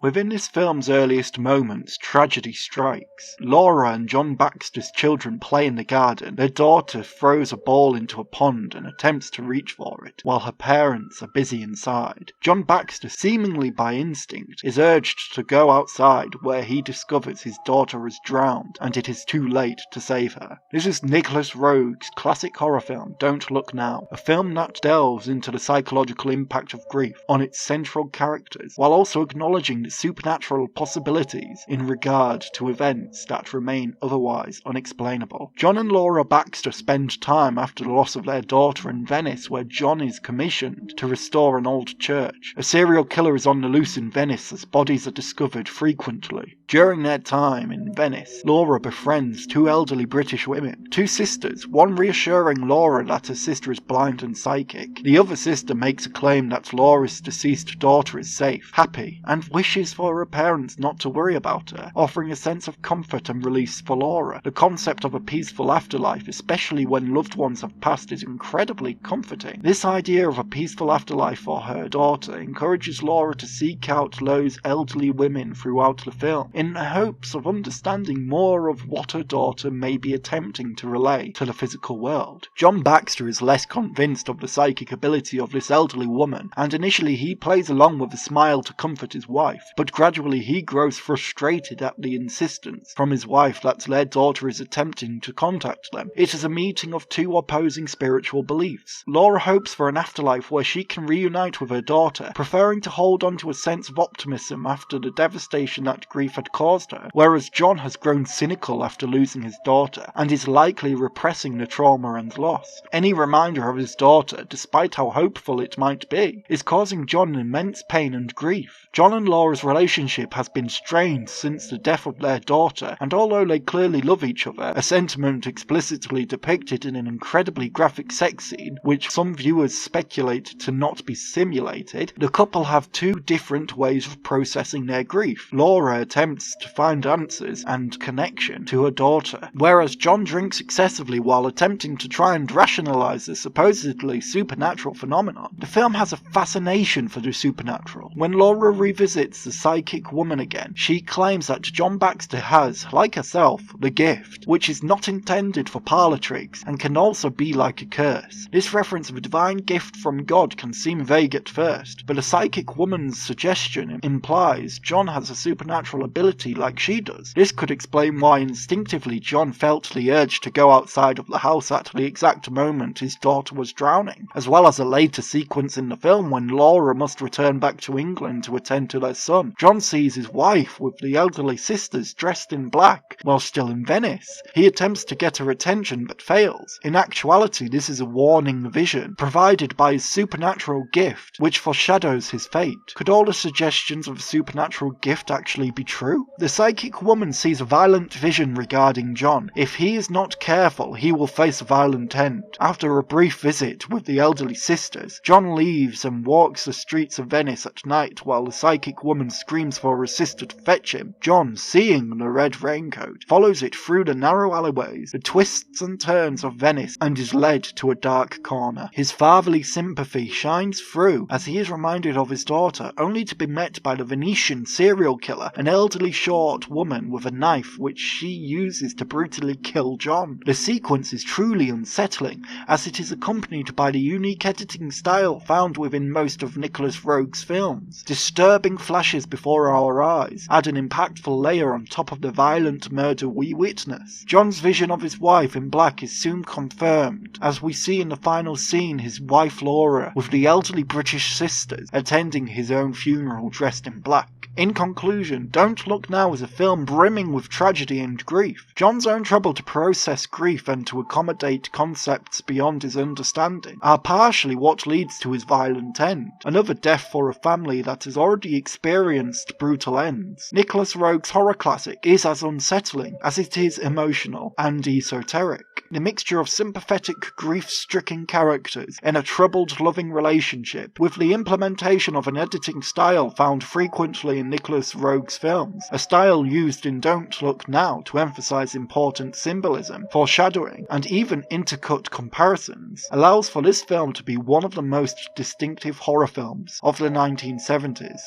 Within this film's earliest moments, tragedy strikes. Laura and John Baxter's children play in the garden. Their daughter throws a ball into a pond and attempts to reach for it, while her parents are busy inside. John Baxter, seemingly by instinct, is urged to go outside, where he discovers his daughter is drowned and it is too late to save her. This is Nicolas Roeg's classic horror film, Don't Look Now, a film that delves into the psychological impact of grief on its central characters, while also acknowledging the supernatural possibilities in regard to events that remain otherwise unexplainable. John and Laura Baxter spend time after the loss of their daughter in Venice, where John is commissioned to restore an old church. A serial killer is on the loose in Venice as bodies are discovered frequently. During their time in Venice, Laura befriends two elderly British women, two sisters, one reassuring Laura that her sister is blind and psychic. The other sister makes a claim that Laura's deceased daughter is safe, happy, and wishes for her parents not to worry about her, offering a sense of comfort and release for Laura. The concept of a peaceful afterlife, especially when loved ones have passed, is incredibly comforting. This idea of a peaceful afterlife for her daughter encourages Laura to seek out those elderly women throughout the film, in the hopes of understanding more of what her daughter may be attempting to relay to the physical world. John Baxter is less convinced of the psychic ability of this elderly woman, and initially he plays along with a smile to comfort his wife, but gradually he grows frustrated at the insistence from his wife that their daughter is attempting to contact them. It is a meeting of two opposing spiritual beliefs. Laura hopes for an afterlife where she can reunite with her daughter, preferring to hold on to a sense of optimism after the devastation that grief had caused her, whereas John has grown cynical after losing his daughter, and is likely repressing the trauma and loss. Any reminder of his daughter, despite how hopeful it might be, is causing John immense pain and grief. John and Laura's relationship has been strained since the death of their daughter, and although they clearly love each other, a sentiment explicitly depicted in an incredibly graphic sex scene, which some viewers speculate to not be simulated, the couple have two different ways of processing their grief. Laura attempts to find answers and connection to her daughter, whereas John drinks excessively while attempting to try and rationalize the supposedly supernatural phenomenon. The film has a fascination for the supernatural. When Laura revisits the psychic woman again, she claims that John Baxter has, like herself, the gift, which is not intended for parlor tricks and can also be like a curse. This reference of a divine gift from God can seem vague at first, but a psychic woman's suggestion implies John has a supernatural ability like she does. This could explain why instinctively John felt the urge to go outside of the house at the exact moment his daughter was drowning, as well as a later sequence in the film when Laura must return back to England to attend to their son. John sees his wife with the elderly sisters dressed in black while still in Venice. He attempts to get her attention but fails. In actuality, this is a warning vision provided by his supernatural gift, which foreshadows his fate. Could all the suggestions of a supernatural gift actually be true? The psychic woman sees a violent vision regarding John. If he is not careful, he will face a violent end. After a brief visit with the elderly sisters, John leaves and walks the streets of Venice at night while the psychic woman screams for her sister to fetch him. John, seeing the red raincoat, follows it through the narrow alleyways, the twists and turns of Venice, and is led to a dark corner. His fatherly sympathy shines through as he is reminded of his daughter, only to be met by the Venetian serial killer, an elderly short woman with a knife which she uses to brutally kill John. The sequence is truly unsettling, as it is accompanied by the unique editing style found within most of Nicolas Roeg's films. Disturbing flashes before our eyes add an impactful layer on top of the violent murder we witness. John's vision of his wife in black is soon confirmed, as we see in the final scene his wife Laura with the elderly British sisters attending his own funeral dressed in black. In conclusion, Don't Look Now is a film brimming with tragedy and grief. John's own trouble to process grief and to accommodate concepts beyond his understanding are partially what leads to his violent end, another death for a family that has already experienced brutal ends. Nicolas Roeg's horror classic is as unsettling as it is emotional and esoteric. The mixture of sympathetic, grief-stricken characters in a troubled, loving relationship, with the implementation of an editing style found frequently in Nicolas Roeg's films, a style used in Don't Look Now to emphasize important symbolism, foreshadowing, and even intercut comparisons, allows for this film to be one of the most distinctive horror films of the 1970s.